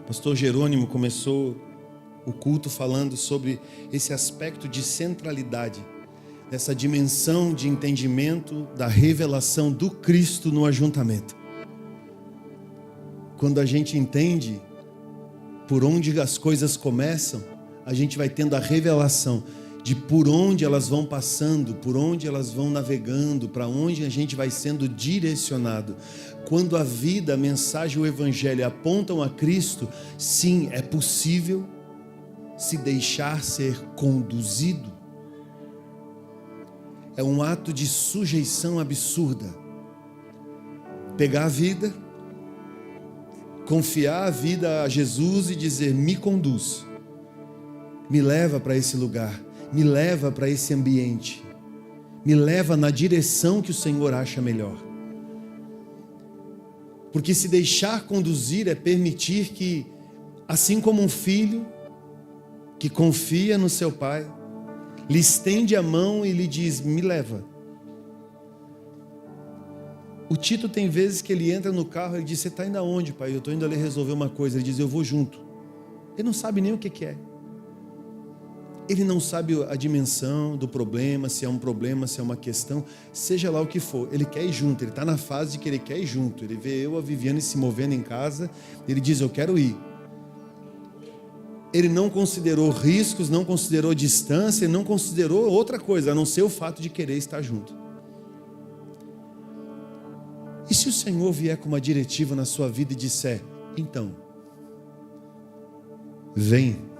Pastor Jerônimo começou o culto falando sobre esse aspecto de centralidade, dessa dimensão de entendimento da revelação do Cristo no ajuntamento. Quando a gente entende por onde as coisas começam, a gente vai tendo a revelação de por onde elas vão passando, por onde elas vão navegando, para onde a gente vai sendo direcionado. Quando a vida, a mensagem, o evangelho apontam a Cristo, sim, é possível se deixar ser conduzido. É um ato de sujeição absurda. Pegar a vida, confiar a vida a Jesus e dizer: me conduz, me leva para esse lugar, me leva para esse ambiente, me leva na direção que o Senhor acha melhor. Porque se deixar conduzir é permitir que, assim como um filho que confia no seu pai, lhe estende a mão e lhe diz: me leva. O Tito tem vezes que ele entra no carro e diz: você está indo aonde, pai? Eu estou indo ali resolver uma coisa. Ele diz: eu vou junto. Ele não sabe nem o que é. Ele não sabe a dimensão do problema, se é um problema, se é uma questão, seja lá o que for. Ele quer ir junto, ele está na fase de que ele quer ir junto. Ele vê eu, a Viviane, se movendo em casa, ele diz: eu quero ir. Ele não considerou riscos, não considerou distância, não considerou outra coisa, a não ser o fato de querer estar junto. E se o Senhor vier com uma diretiva na sua vida e disser: então, vem.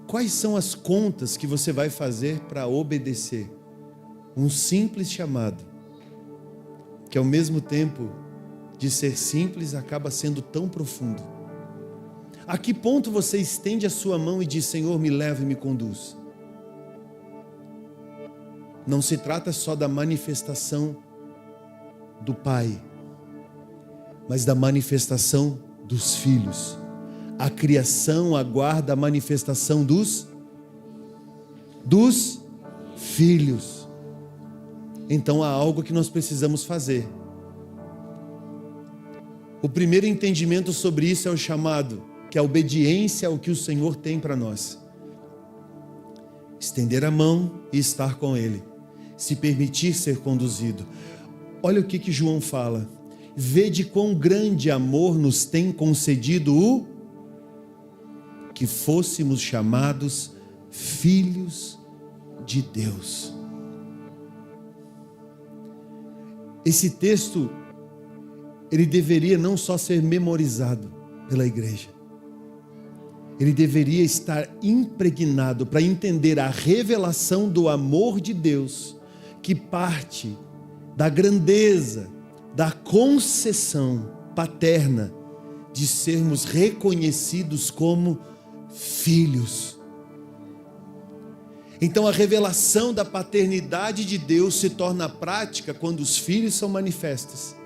Quais são as contas que você vai fazer para obedecer? Um simples chamado, que ao mesmo tempo de ser simples, acaba sendo tão profundo. A que ponto você estende a sua mão e diz: Senhor, me leva e me conduz? Não se trata só da manifestação do Pai, mas da manifestação dos filhos. A criação aguarda a manifestação dos filhos. Então há algo que nós precisamos fazer. O primeiro entendimento sobre isso é o chamado, que é a obediência ao que o Senhor tem para nós. Estender a mão e estar com Ele. Se permitir ser conduzido. Olha o que João fala. Vede quão grande amor nos tem concedido o que fôssemos chamados filhos de Deus. Esse texto, ele deveria não só ser memorizado pela igreja, ele deveria estar impregnado para entender a revelação do amor de Deus, que parte da grandeza, da concessão paterna, de sermos reconhecidos como filhos. Então a revelação da paternidade de Deus se torna prática quando os filhos são manifestos.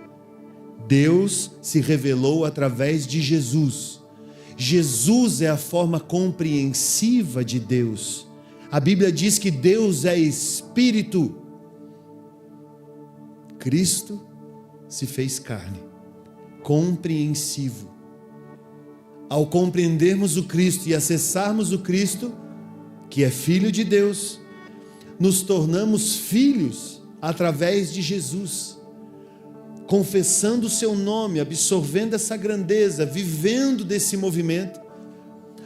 Deus se revelou através de Jesus. Jesus é a forma compreensiva de Deus. A Bíblia diz que Deus é Espírito. Cristo se fez carne, compreensivo. Ao compreendermos o Cristo e acessarmos o Cristo, que é Filho de Deus, nos tornamos filhos através de Jesus, confessando o seu nome, absorvendo essa grandeza, vivendo desse movimento,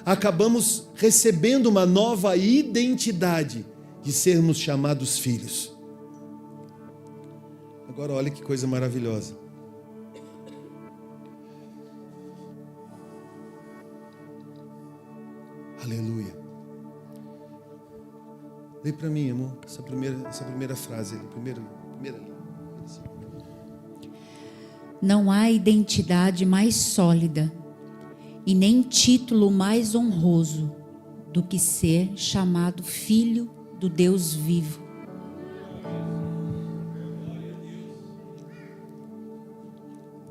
acabamos recebendo uma nova identidade de sermos chamados filhos. Agora olha que coisa maravilhosa. Aleluia. Lê para mim, amor, essa primeira frase, primeira linha. Não há identidade mais sólida e nem título mais honroso do que ser chamado filho do Deus vivo.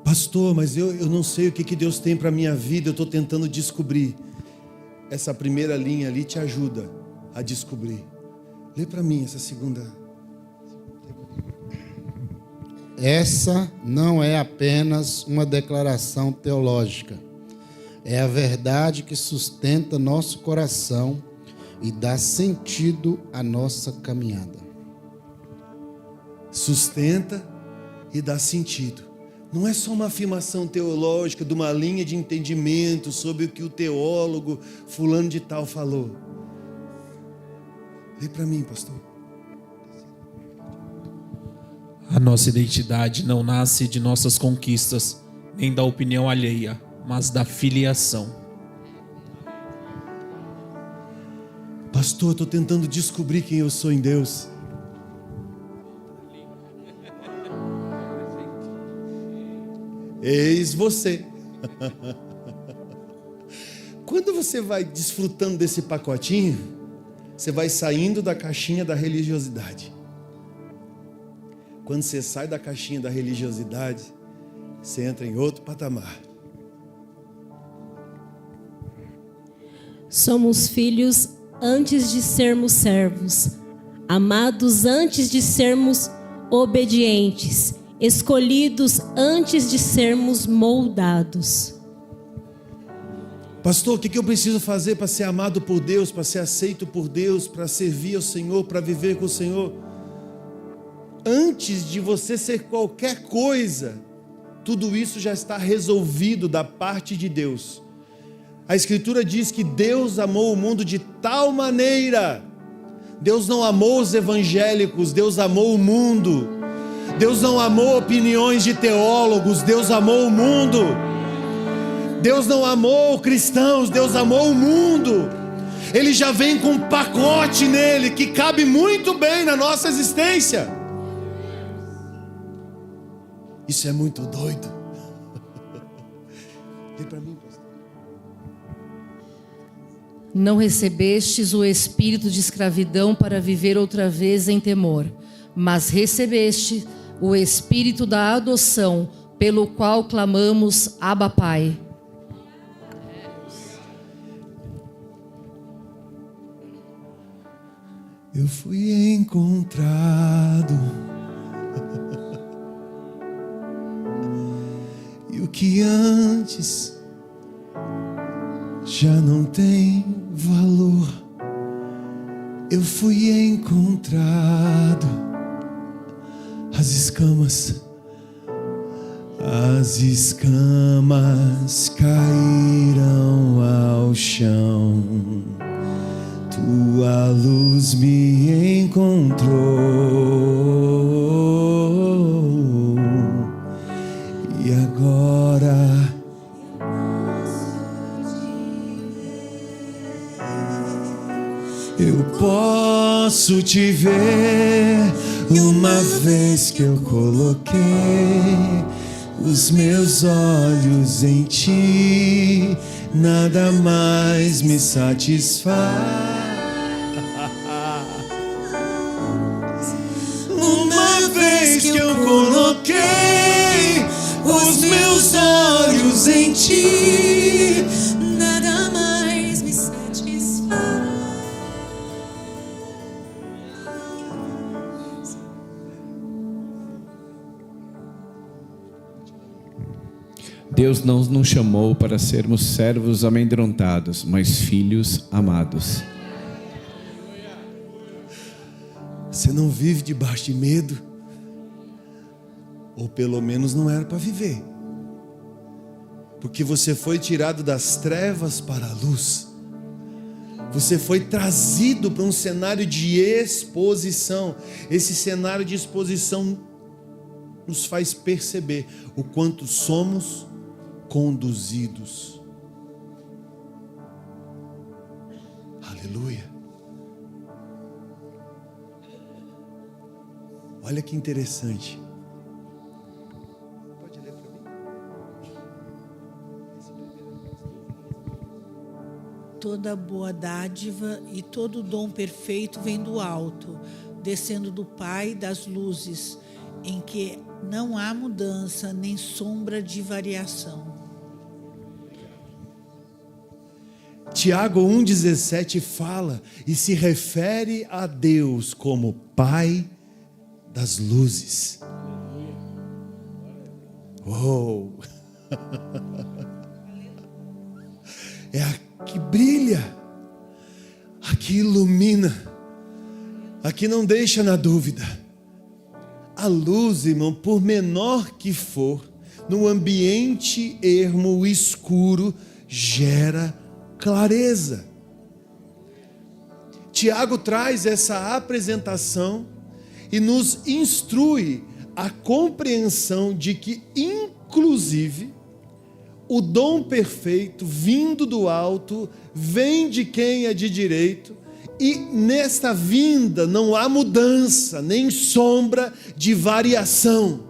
Pastor, mas eu não sei o que Deus tem para a minha vida, eu estou tentando descobrir. Essa primeira linha ali te ajuda a descobrir. Lê para mim essa segunda. Essa não é apenas uma declaração teológica. É a verdade que sustenta nosso coração e dá sentido à nossa caminhada. Sustenta e dá sentido. Não é só uma afirmação teológica de uma linha de entendimento sobre o que o teólogo fulano de tal falou. Vem para mim, pastor. A nossa identidade não nasce de nossas conquistas, nem da opinião alheia, mas da filiação. Pastor, estou tentando descobrir quem eu sou em Deus. Eis você. Quando você vai desfrutando desse pacotinho, você vai saindo da caixinha da religiosidade. Quando você sai da caixinha da religiosidade, você entra em outro patamar. Somos filhos antes de sermos servos, amados antes de sermos obedientes, escolhidos antes de sermos moldados. Pastor, o que eu preciso fazer para ser amado por Deus, para ser aceito por Deus, para servir ao Senhor, para viver com o Senhor? Antes de você ser qualquer coisa, tudo isso já está resolvido da parte de Deus. A Escritura diz que Deus amou o mundo de tal maneira. Deus não amou os evangélicos, Deus amou o mundo. Deus não amou opiniões de teólogos, Deus amou o mundo. Deus não amou cristãos, Deus amou o mundo. Ele já vem com um pacote nele que cabe muito bem na nossa existência. Isso é muito doido. Vem para mim, pastor. Não recebestes o espírito de escravidão para viver outra vez em temor, mas recebeste o espírito da adoção, pelo qual clamamos, Abba, Pai. Eu fui encontrado, e o que antes já não tem valor. Eu fui encontrado, as escamas caíram ao chão. Tua luz me encontrou, e agora eu posso te ver. Uma vez que eu coloquei os meus olhos em ti, nada mais me satisfaz. Uma vez que eu coloquei os meus olhos em ti, Nada mais me satisfaz. Deus não nos chamou para sermos servos amedrontados, mas filhos amados. Você não vive debaixo de medo, ou pelo menos não era para viver, porque você foi tirado das trevas para a luz. Você foi trazido para um cenário de exposição. Esse cenário de exposição nos faz perceber o quanto somos conduzidos. Aleluia. Olha que interessante. Pode ler para mim? Toda boa dádiva e todo dom perfeito vem do alto, descendo do Pai das luzes, em que não há mudança nem sombra de variação. Tiago 1,17 fala e se refere a Deus como Pai das luzes. Oh. é a que brilha, a que ilumina, a que não deixa na dúvida. A luz, irmão, por menor que for, no ambiente ermo, escuro, gera clareza. Tiago traz essa apresentação e nos instrui a compreensão de que, inclusive, o dom perfeito vindo do alto vem de quem é de direito, e nesta vinda não há mudança, nem sombra de variação.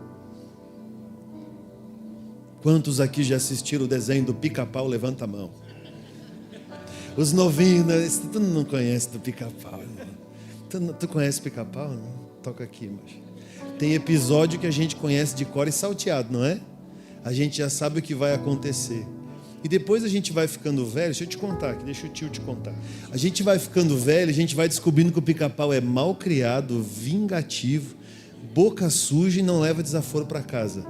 Quantos aqui já assistiram o desenho do Pica-Pau? Levanta a mão. Os novinhos, tu não conhece do Pica-Pau. Tu conhece Pica-Pau? Não? Toca aqui, mas tem episódio que a gente conhece de cor e salteado, não é? A gente já sabe o que vai acontecer. E depois a gente vai ficando velho, deixa eu te contar aqui, deixa o tio te contar. A gente vai ficando velho, a gente vai descobrindo que o Pica-Pau é mal criado, vingativo, boca suja e não leva desaforo para casa.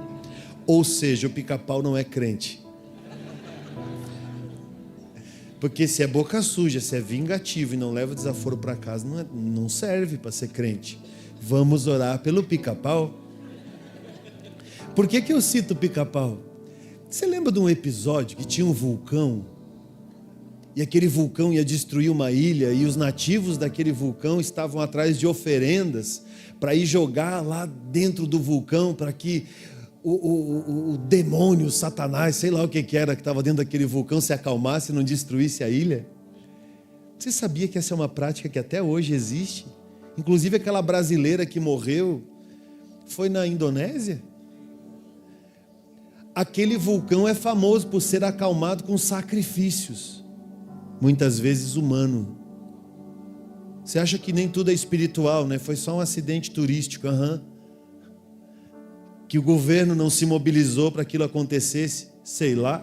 Ou seja, o Pica-Pau não é crente. Porque se é boca suja, se é vingativo e não leva desaforo para casa, não serve para ser crente. Vamos orar pelo Pica-Pau. Por que eu cito o Pica-Pau? Você lembra de um episódio que tinha um vulcão? E aquele vulcão ia destruir uma ilha e os nativos daquele vulcão estavam atrás de oferendas para ir jogar lá dentro do vulcão para que o demônio, o Satanás, sei lá o que era que estava dentro daquele vulcão, se acalmasse e não destruísse a ilha. Você sabia que essa é uma prática que até hoje existe? Inclusive aquela brasileira que morreu foi na Indonésia. Aquele vulcão é famoso por ser acalmado com sacrifícios, muitas vezes humano. Você acha que nem tudo é espiritual, né? Foi só um acidente turístico, que o governo não se mobilizou para aquilo acontecesse, sei lá.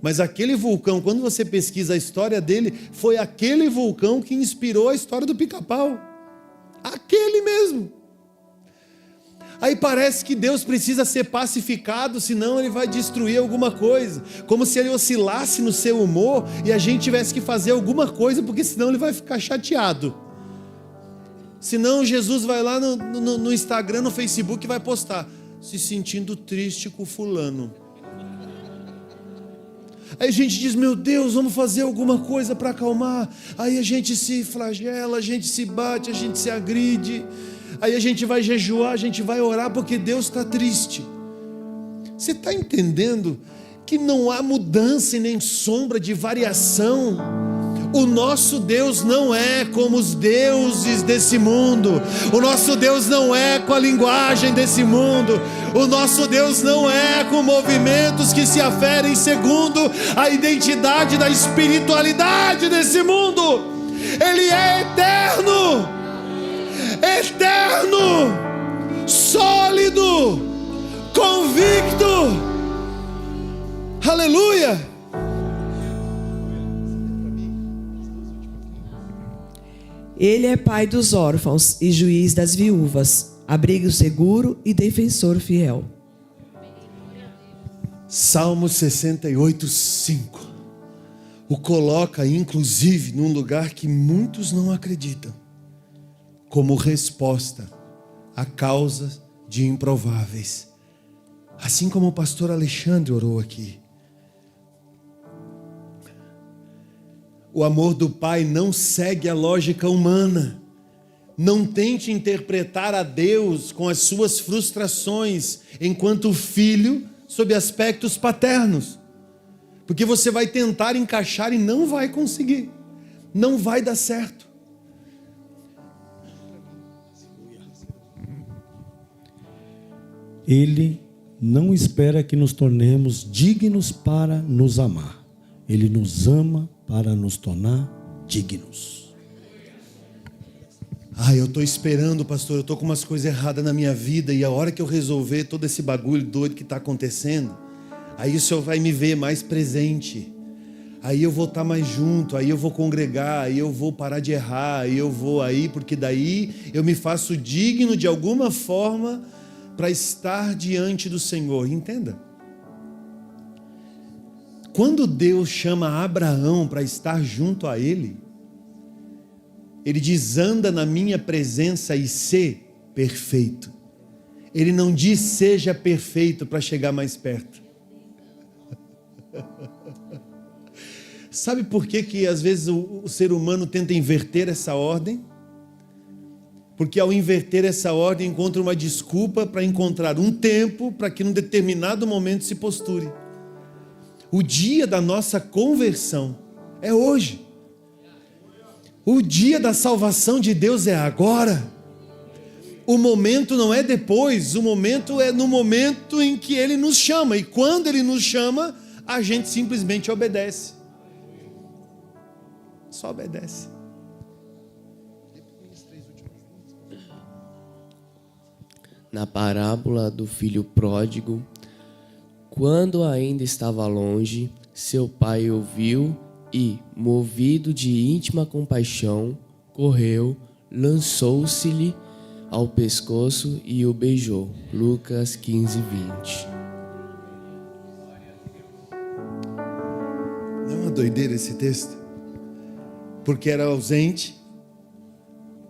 Mas aquele vulcão, quando você pesquisa a história dele, foi aquele vulcão que inspirou a história do Pica-Pau. Aquele mesmo. Aí parece que Deus precisa ser pacificado, senão ele vai destruir alguma coisa. Como se ele oscilasse no seu humor e a gente tivesse que fazer alguma coisa, porque senão ele vai ficar chateado. Senão Jesus vai lá no Instagram, no Facebook e vai postar: se sentindo triste com fulano. Aí a gente diz: meu Deus, vamos fazer alguma coisa para acalmar. Aí a gente se flagela, a gente se bate, a gente se agride. Aí a gente vai jejuar, a gente vai orar porque Deus está triste. Você está entendendo que não há mudança e nem sombra de variação? O nosso Deus não é como os deuses desse mundo. O nosso Deus não é com a linguagem desse mundo. O nosso Deus não é com movimentos que se aferem segundo a identidade da espiritualidade desse mundo. Ele é eterno, eterno, sólido, convicto. Aleluia! Ele é pai dos órfãos e juiz das viúvas, abrigo seguro e defensor fiel. Salmo 68, 5 o coloca inclusive num lugar que muitos não acreditam, como resposta a causas de improváveis. Assim como o pastor Alexandre orou aqui. O amor do Pai não segue a lógica humana. Não tente interpretar a Deus com as suas frustrações enquanto filho sob aspectos paternos. Porque você vai tentar encaixar e não vai conseguir. Não vai dar certo. Ele não espera que nos tornemos dignos para nos amar. Ele nos ama para nos tornar dignos. Eu estou esperando, pastor, eu estou com umas coisas erradas na minha vida, e a hora que eu resolver todo esse bagulho doido que está acontecendo, aí o Senhor vai me ver mais presente, aí eu vou estar mais junto, aí eu vou congregar, aí eu vou parar de errar, aí eu vou aí, porque daí eu me faço digno de alguma forma para estar diante do Senhor. Entenda. quando Deus chama Abraão para estar junto a ele, ele diz: anda na minha presença e ser perfeito. Ele não diz seja perfeito para chegar mais perto. Sabe por que às vezes o ser humano tenta inverter essa ordem? Porque ao inverter essa ordem encontra uma desculpa para encontrar um tempo para que num determinado momento se posture. O dia da nossa conversão é hoje. O dia da salvação de Deus é agora. O momento não é depois, o momento é no momento em que Ele nos chama. E quando Ele nos chama, a gente simplesmente obedece. Só obedece. Na parábola do filho pródigo, quando ainda estava longe, seu pai o viu e, movido de íntima compaixão, correu, lançou-se-lhe ao pescoço e o beijou. Lucas 15, 20. Não é uma doideira esse texto? Porque era ausente,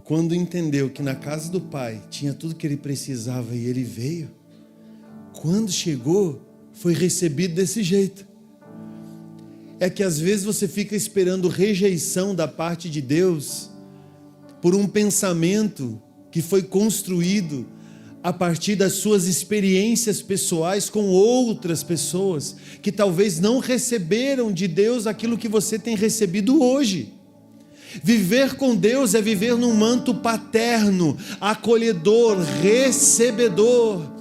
quando entendeu que na casa do pai tinha tudo que ele precisava e ele veio, quando chegou, foi recebido desse jeito. É que às vezes você fica esperando rejeição da parte de Deus por um pensamento que foi construído a partir das suas experiências pessoais com outras pessoas que talvez não receberam de Deus aquilo que você tem recebido hoje. Viver com Deus é viver num manto paterno, acolhedor, recebedor.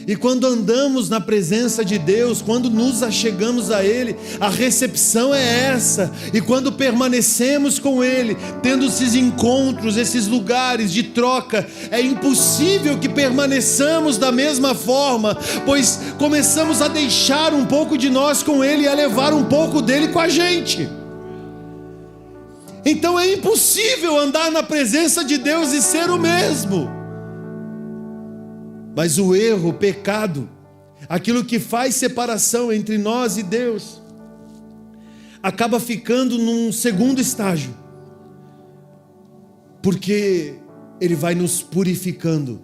E quando andamos na presença de Deus, quando nos achegamos a Ele, a recepção é essa. E quando permanecemos com Ele, tendo esses encontros, esses lugares de troca, é impossível que permaneçamos da mesma forma, pois começamos a deixar um pouco de nós com Ele e a levar um pouco dele com a gente. Então é impossível andar na presença de Deus e ser o mesmo. Mas o erro, o pecado, aquilo que faz separação entre nós e Deus, acaba ficando num segundo estágio. Porque Ele vai nos purificando.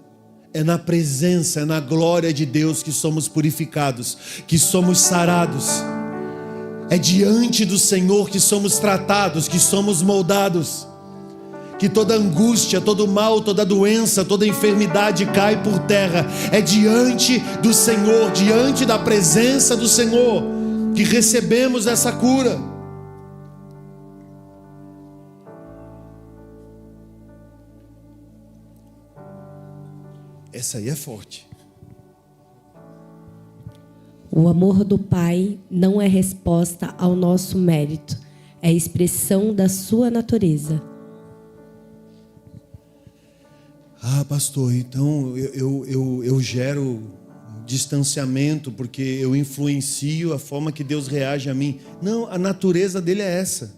É na presença, é na glória de Deus que somos purificados, que somos sarados. É diante do Senhor que somos tratados, que somos moldados. Que toda angústia, todo mal, toda doença, toda enfermidade cai por terra. É diante do Senhor, diante da presença do Senhor, que recebemos essa cura. Essa aí é forte. O amor do Pai não é resposta ao nosso mérito, é expressão da sua natureza. Ah, pastor, então eu gero distanciamento porque eu influencio a forma que Deus reage a mim. Não, a natureza dele é essa.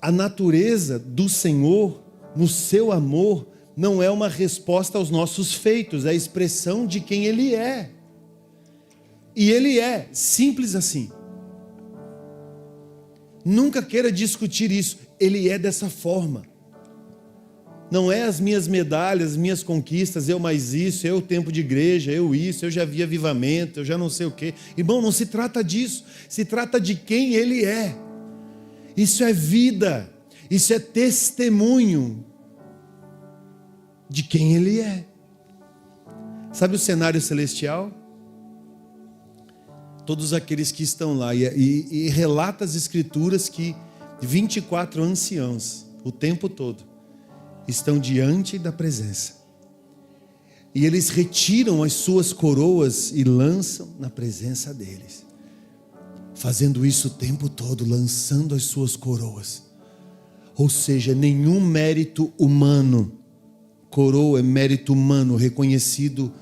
A natureza do Senhor, no seu amor, não é uma resposta aos nossos feitos, é a expressão de quem Ele é. E Ele é, simples assim. Nunca queira discutir isso, Ele é dessa forma. Não é as minhas medalhas, as minhas conquistas, eu mais isso, eu tempo de igreja, eu isso, eu já vi avivamento, eu já não sei o quê. Irmão, não se trata disso, se trata de quem Ele é. Isso é vida, isso é testemunho de quem Ele é. Sabe o cenário celestial? Todos aqueles que estão lá, e relata as escrituras que 24 anciãos, o tempo todo, estão diante da presença. E eles retiram as suas coroas e lançam na presença deles. Fazendo isso o tempo todo, lançando as suas coroas. Ou seja, nenhum mérito humano, coroa é mérito humano, reconhecido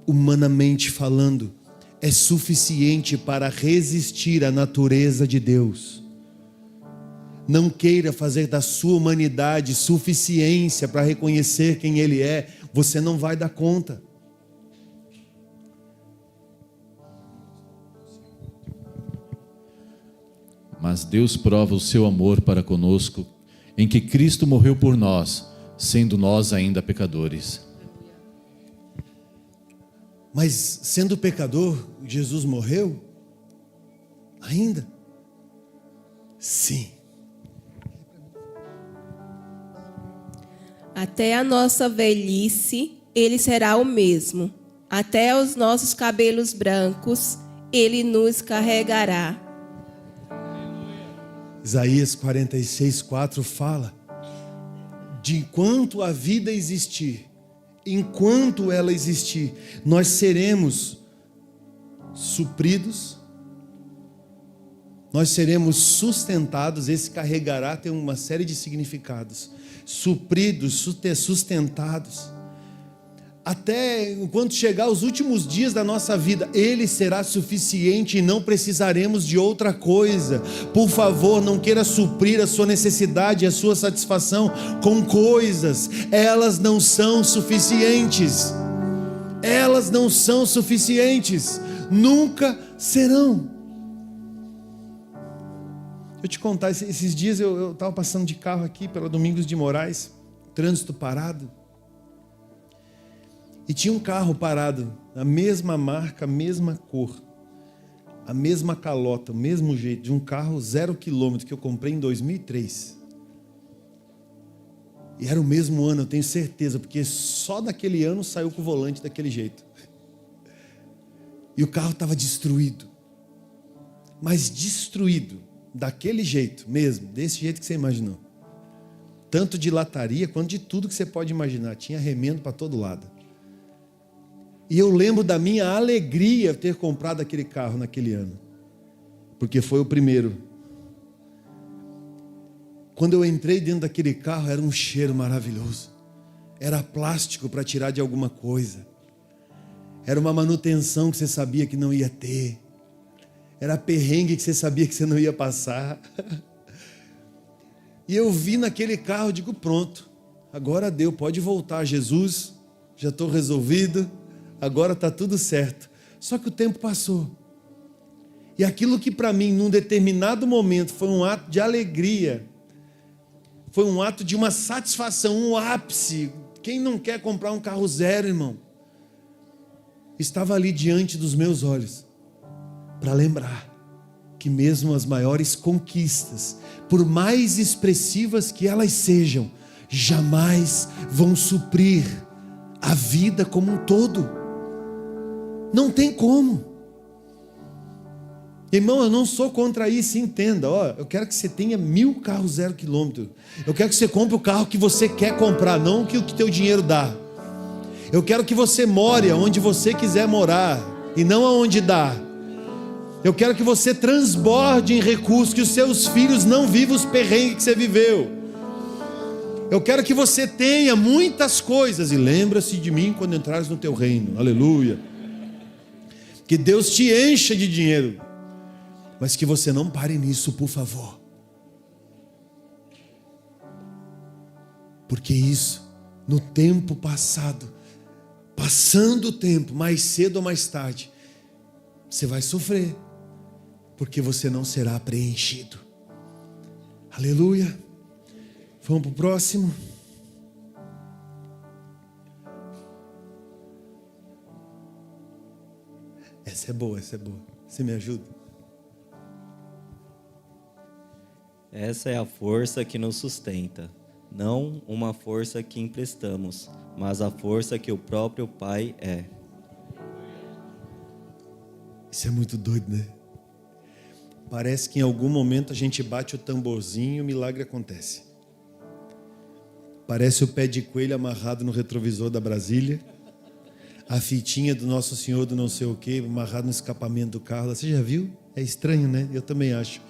humanamente falando, é suficiente para resistir à natureza de Deus. Não queira fazer da sua humanidade suficiência para reconhecer quem Ele é. Você não vai dar conta. Mas Deus prova o seu amor para conosco, em que Cristo morreu por nós, sendo nós ainda pecadores. Mas sendo pecador, Jesus morreu? Ainda? Sim. Até a nossa velhice, ele será o mesmo. Até os nossos cabelos brancos, ele nos carregará. Isaías 46:4 fala: de enquanto a vida existir, enquanto ela existir, nós seremos supridos, nós seremos sustentados. Esse carregará tem uma série de significados. Supridos, sustentados. Até enquanto chegar os últimos dias da nossa vida, Ele será suficiente e não precisaremos de outra coisa. Por favor, não queira suprir a sua necessidade, a sua satisfação com coisas. Elas não são suficientes. Elas não são suficientes. Nunca serão. Deixa eu te contar, esses dias eu estava passando de carro aqui pela Domingos de Moraes, trânsito parado. E tinha um carro parado, a mesma marca, a mesma cor, a mesma calota, o mesmo jeito, de um carro 0 km que eu comprei em 2003. E era o mesmo ano, eu tenho certeza, porque só naquele ano saiu com o volante daquele jeito. E o carro estava destruído. Mas destruído, daquele jeito mesmo, desse jeito que você imaginou. Tanto de lataria quanto de tudo que você pode imaginar. Tinha remendo para todo lado. E eu lembro da minha alegria ter comprado aquele carro naquele ano. Porque foi o primeiro. Quando eu entrei dentro daquele carro, era um cheiro maravilhoso. Era plástico para tirar de alguma coisa. Era uma manutenção que você sabia que não ia ter. Era perrengue que você sabia que você não ia passar. E eu vi naquele carro, digo, pronto. Agora deu, pode voltar, Jesus. Já estou resolvido. Agora está tudo certo. Só que o tempo passou. E aquilo que para mim, num determinado momento, foi um ato de alegria, foi um ato de uma satisfação, um ápice. Quem não quer comprar um carro zero, irmão? Estava ali diante dos meus olhos, para lembrar que mesmo as maiores conquistas, por mais expressivas que elas sejam, jamais vão suprir a vida como um todo. Não tem como. Irmão, eu não sou contra isso, entenda. Eu quero que você tenha 1000 carros 0 km. Eu quero que você compre o carro que você quer comprar, não o que o teu dinheiro dá. Eu quero que você more onde você quiser morar e não aonde dá. Eu quero que você transborde em recursos, que os seus filhos não vivam os perrengues que você viveu. Eu quero que você tenha muitas coisas e lembra-se de mim quando entrares no teu reino. Aleluia. Que Deus te encha de dinheiro, mas que você não pare nisso, por favor. Porque isso, no tempo passado, passando o tempo, mais cedo ou mais tarde, você vai sofrer, porque você não será preenchido. Aleluia. Vamos para o próximo. Essa é boa, essa é boa. Você me ajuda? Essa é a força que nos sustenta, não uma força que emprestamos, mas a força que o próprio Pai é. Isso é muito doido, né? Parece que em algum momento a gente bate o tamborzinho e o milagre acontece. Parece o pé de coelho amarrado no retrovisor da Brasília, a fitinha do Nosso Senhor do não sei o que amarrado no escapamento do carro. Você já viu? É estranho, né? Eu também acho.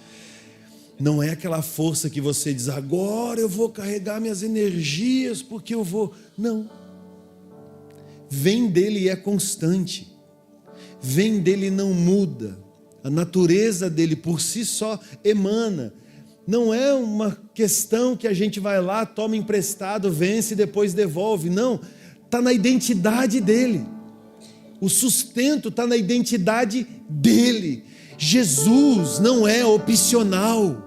Não é aquela força que você diz, agora eu vou carregar minhas energias porque eu vou. Não. Vem dele e é constante. Vem dele e não muda. A natureza dele por si só emana. Não é uma questão que a gente vai lá, toma emprestado, vence e depois devolve. Não. Está na identidade dele. O sustento está na identidade dele. Jesus não é opcional.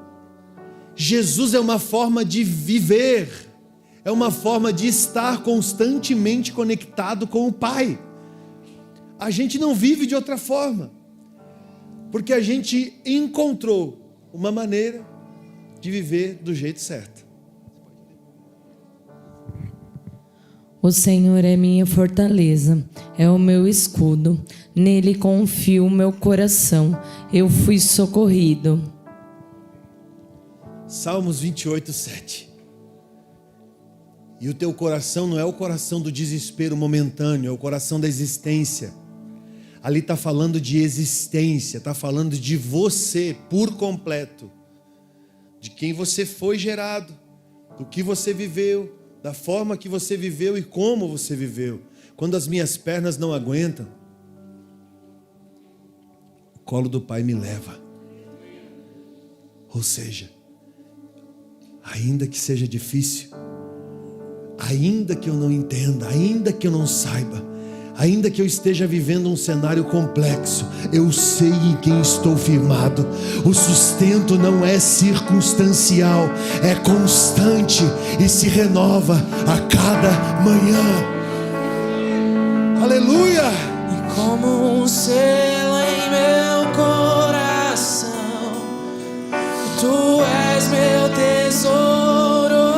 Jesus é uma forma de viver, é uma forma de estar constantemente conectado com o Pai. A gente não vive de outra forma, porque a gente encontrou uma maneira de viver do jeito certo. O Senhor é minha fortaleza, é o meu escudo, nele confio o meu coração, eu fui socorrido. Salmos 28, 7. E o teu coração não é o coração do desespero momentâneo, é o coração da existência. Ali está falando de existência, está falando de você por completo, de quem você foi gerado, do que você viveu, da forma que você viveu e como você viveu. Quando as minhas pernas não aguentam, o colo do Pai me leva. Ou seja, ainda que seja difícil, ainda que eu não entenda, ainda que eu não saiba, ainda que eu esteja vivendo um cenário complexo, eu sei em quem estou firmado. O sustento não é circunstancial, é constante e se renova a cada manhã. Aleluia! E como um selo em meu coração, tu és meu tesouro.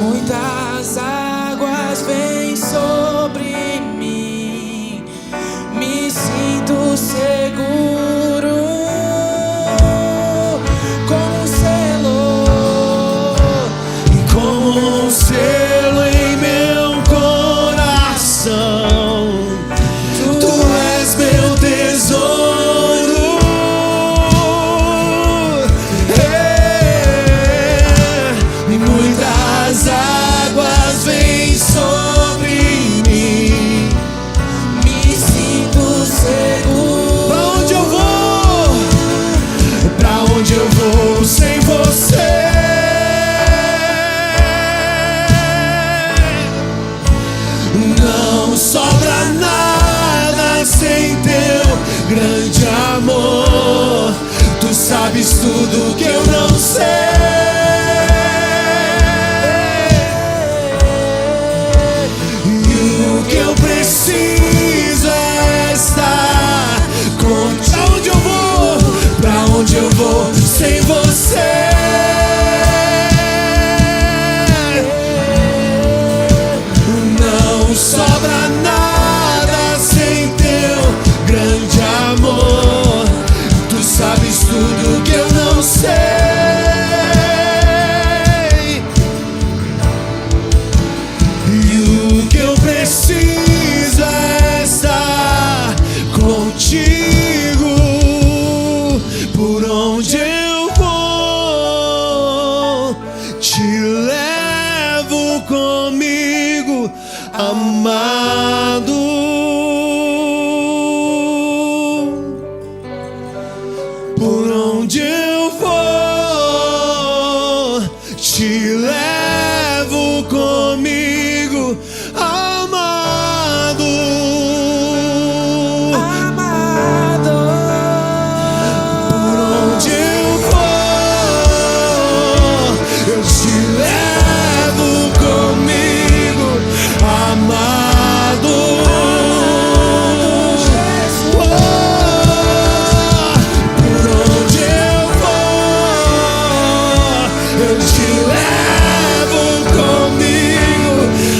Muitas águas vêm sobre mim, me sinto seguro, como um selo, e como um selo em meu coração, tu és meu tesouro. E muitas águas vêm sobre mim, me sinto seguro. Pra onde eu vou? Pra onde eu vou sem você? Não sobra nada sem teu grande amor. Tu sabes tudo que eu não sei. Preciso é estar contigo. Pra onde eu vou? Pra onde eu vou sem você? Não sobra nada sem teu grande amor. Tu sabes tudo que eu não sei. E o que eu preciso é estar contigo. Por onde eu vou, te levo comigo, amado. Por onde eu vou, te levo comigo, amado. Por onde eu vou, eu te levo comigo, amado. Por onde eu vou, eu te levo comigo,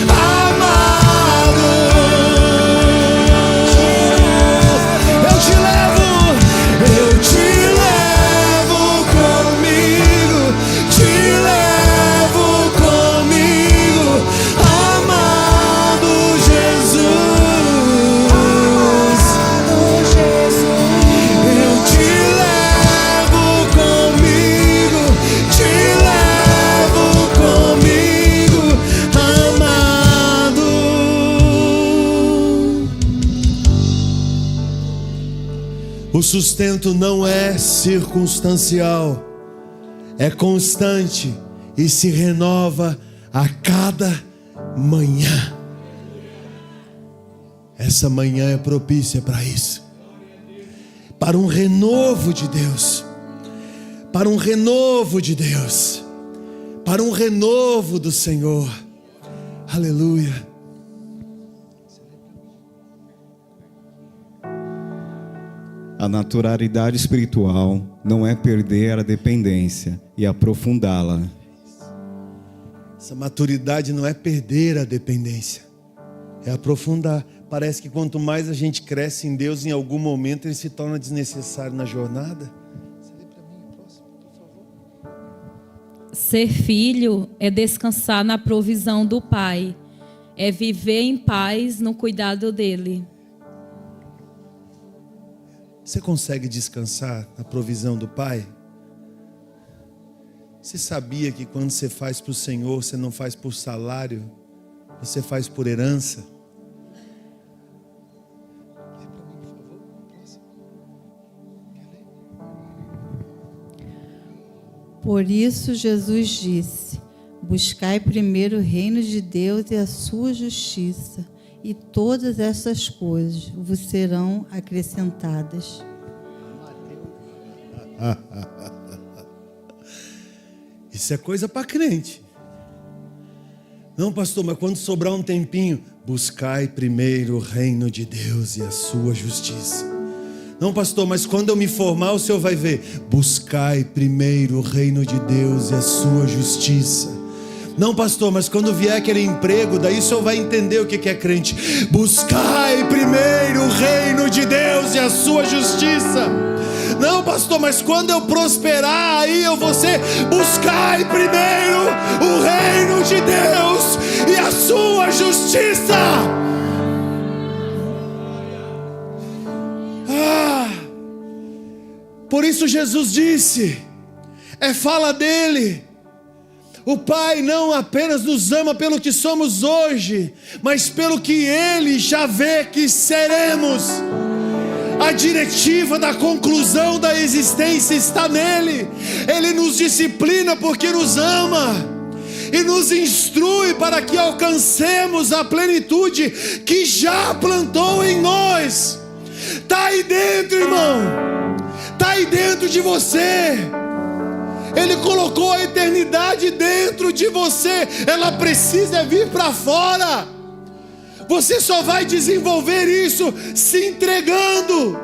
amado. Eu te levo comigo, te levo comigo, amado Jesus. Eu te levo comigo, te levo comigo, amado. O sustento não é circunstancial, é constante e se renova a cada manhã. Essa manhã é propícia para isso. Para um renovo de Deus. Para um renovo de Deus. Para um renovo do Senhor. Aleluia. A naturalidade espiritual não é perder a dependência e aprofundá-la. Essa maturidade não é perder a dependência, é aprofundar. Parece que quanto mais a gente cresce em Deus, em algum momento ele se torna desnecessário na jornada. Ser filho é descansar na provisão do Pai, é viver em paz no cuidado dele. Você consegue descansar na provisão do Pai? Você sabia que quando você faz para o Senhor, você não faz por salário, você faz por herança? Por isso Jesus disse: buscai primeiro o reino de Deus e a sua justiça, e todas essas coisas vos serão acrescentadas. Isso é coisa para crente. Não, pastor, mas quando sobrar um tempinho, buscai primeiro o reino de Deus e a sua justiça. Não, pastor, mas quando eu me formar, o senhor vai ver. Buscai primeiro o reino de Deus e a sua justiça. Não, pastor, mas quando vier aquele emprego, daí o senhor vai entender o que é crente. Buscai primeiro o reino de Deus e a sua justiça. Não, pastor, mas quando eu prosperar, aí eu vou ser. Buscai primeiro o reino de Deus e a sua justiça. Por isso Jesus disse, fala dele. O Pai não apenas nos ama pelo que somos hoje, mas pelo que Ele já vê que seremos. A diretiva da conclusão da existência está nele. Ele nos disciplina porque nos ama e nos instrui para que alcancemos a plenitude que já plantou em nós. Está aí dentro, irmão. Está aí dentro de você. Ele colocou a eternidade dentro de você. Ela precisa vir para fora. Você só vai desenvolver isso se entregando,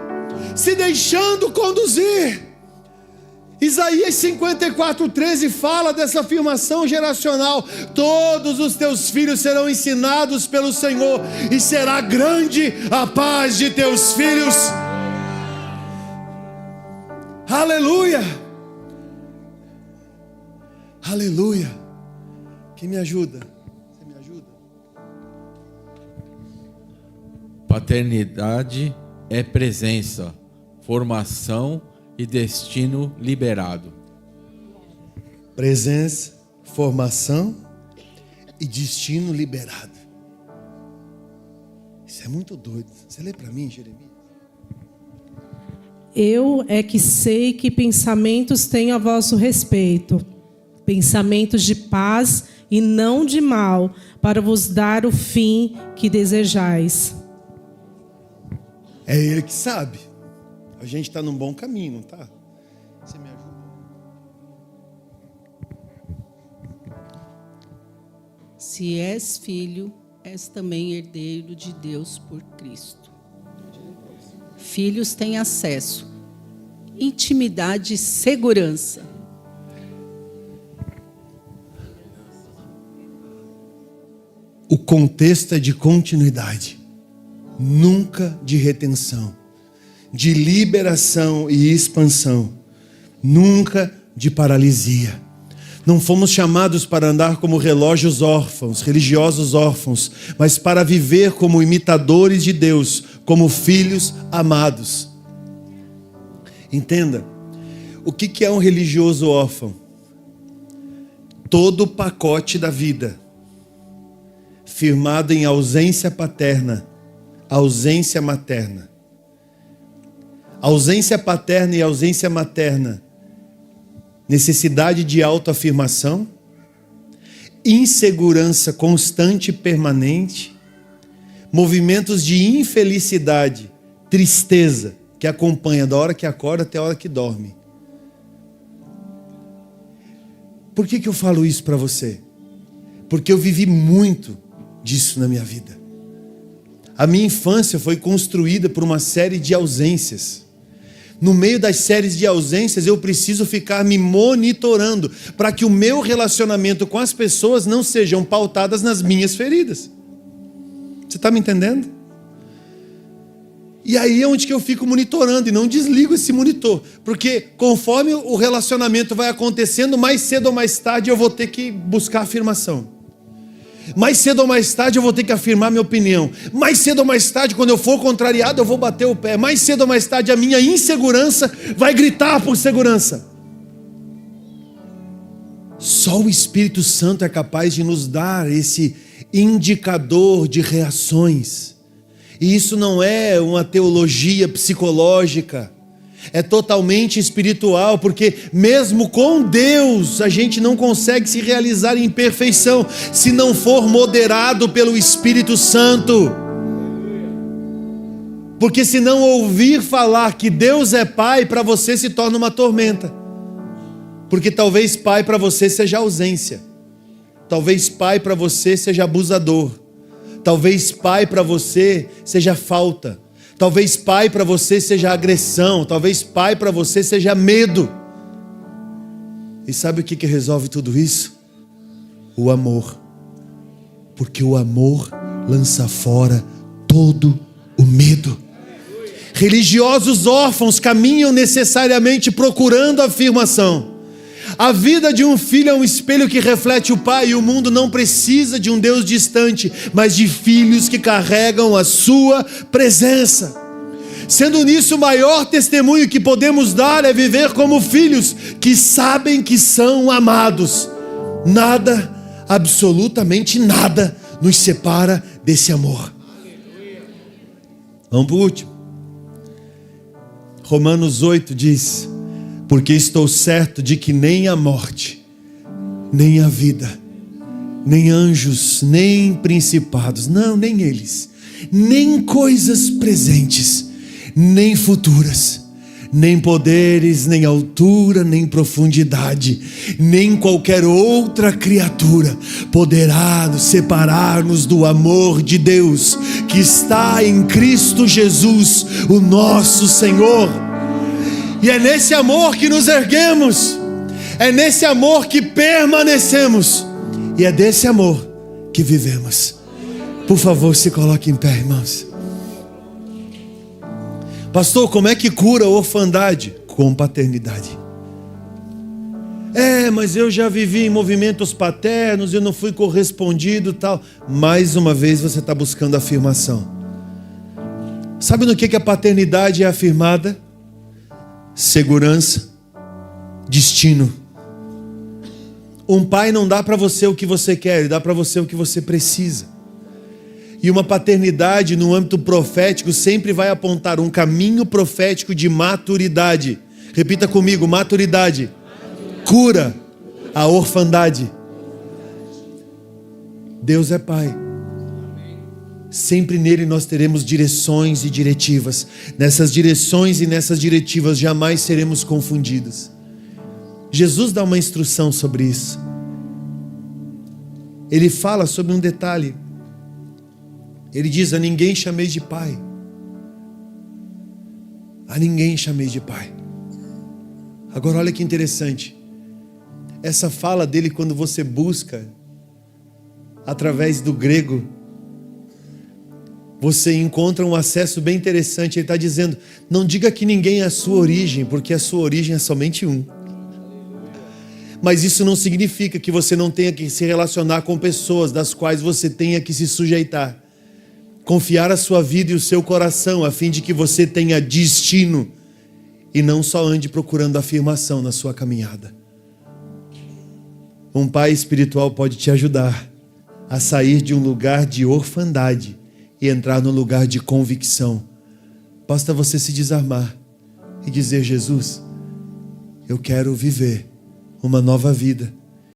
se deixando conduzir. Isaías 54:13 fala dessa afirmação geracional. Todos os teus filhos serão ensinados pelo Senhor, e será grande a paz de teus filhos. Aleluia! Aleluia! Quem me ajuda? Você me ajuda? Paternidade é presença, formação e destino liberado. Presença, formação e destino liberado. Isso é muito doido. Você lê para mim, Jeremias? Eu é que sei que pensamentos tenho a vosso respeito, pensamentos de paz e não de mal, para vos dar o fim que desejais. É Ele que sabe. A gente está num bom caminho, não está? Você me ajuda? Se és filho, és também herdeiro de Deus por Cristo. Filhos têm acesso, intimidade e segurança. O contexto é de continuidade, nunca de retenção, de liberação e expansão, nunca de paralisia. Não fomos chamados para andar como relógios órfãos, religiosos órfãos, mas para viver como imitadores de Deus, como filhos amados. Entenda, o que é um religioso órfão? Todo o pacote da vida, firmado em ausência paterna, ausência materna. Ausência paterna e ausência materna. Necessidade de autoafirmação, insegurança constante e permanente, movimentos de infelicidade, tristeza, que acompanha da hora que acorda até a hora que dorme. Por que eu falo isso para você? Porque eu vivi muito disso na minha vida. A minha infância foi construída por uma série de ausências. No meio das séries de ausências, eu preciso ficar me monitorando para que o meu relacionamento com as pessoas não sejam pautadas nas minhas feridas. Você está me entendendo? E aí é onde que eu fico monitorando e não desligo esse monitor. Porque conforme o relacionamento vai acontecendo, mais cedo ou mais tarde eu vou ter que buscar afirmação. Mais cedo ou mais tarde eu vou ter que afirmar minha opinião. Mais cedo ou mais tarde, quando eu for contrariado, eu vou bater o pé. Mais cedo ou mais tarde, a minha insegurança vai gritar por segurança. Só o Espírito Santo é capaz de nos dar esse indicador de reações. E isso não é uma teologia psicológica. É totalmente espiritual, porque mesmo com Deus, a gente não consegue se realizar em perfeição se não for moderado pelo Espírito Santo. Porque se não ouvir falar que Deus é Pai, para você se torna uma tormenta. Porque talvez Pai para você seja ausência. Talvez Pai para você seja abusador. Talvez Pai para você seja falta. Talvez Pai para você seja agressão. Talvez Pai para você seja medo. E sabe o que resolve tudo isso? O amor. Porque o amor lança fora todo o medo. Religiosos órfãos caminham necessariamente procurando afirmação. A vida de um filho é um espelho que reflete o pai, e o mundo não precisa de um Deus distante, mas de filhos que carregam a sua presença. Sendo nisso, o maior testemunho que podemos dar é viver como filhos que sabem que são amados. Nada, absolutamente nada, nos separa desse amor. Vamos para o último. Romanos 8 diz: porque estou certo de que nem a morte, nem a vida, nem anjos, nem principados, não, nem eles, nem coisas presentes, nem futuras, nem poderes, nem altura, nem profundidade, nem qualquer outra criatura poderá separar-nos do amor de Deus que está em Cristo Jesus, o nosso Senhor. E é nesse amor que nos erguemos, é nesse amor que permanecemos, e é desse amor que vivemos. Por favor, se coloque em pé, irmãos. Pastor, como é que cura a orfandade? Com paternidade. Mas eu já vivi em movimentos paternos, eu não fui correspondido, tal. Mais uma vez você está buscando afirmação. Sabe no que a paternidade é afirmada? Segurança, destino. Um pai não dá para você o que você quer, ele dá para você o que você precisa. E uma paternidade no âmbito profético sempre vai apontar um caminho profético de maturidade. Repita comigo: maturidade cura a orfandade. Deus é Pai. Sempre nele nós teremos direções e diretivas. Nessas direções e nessas diretivas jamais seremos confundidos. Jesus dá uma instrução sobre isso. Ele fala sobre um detalhe. Ele diz: a ninguém chamei de pai. A ninguém chamei de pai. Agora olha que interessante. Essa fala dele, quando você busca através do grego, você encontra um acesso bem interessante. Ele está dizendo: não diga que ninguém é a sua origem, porque a sua origem é somente um. Mas isso não significa que você não tenha que se relacionar com pessoas das quais você tenha que se sujeitar. Confiar a sua vida e o seu coração, a fim de que você tenha destino e não só ande procurando afirmação na sua caminhada. Um pai espiritual pode te ajudar a sair de um lugar de orfandade e entrar no lugar de convicção. Basta você se desarmar e dizer: Jesus, eu quero viver uma nova vida.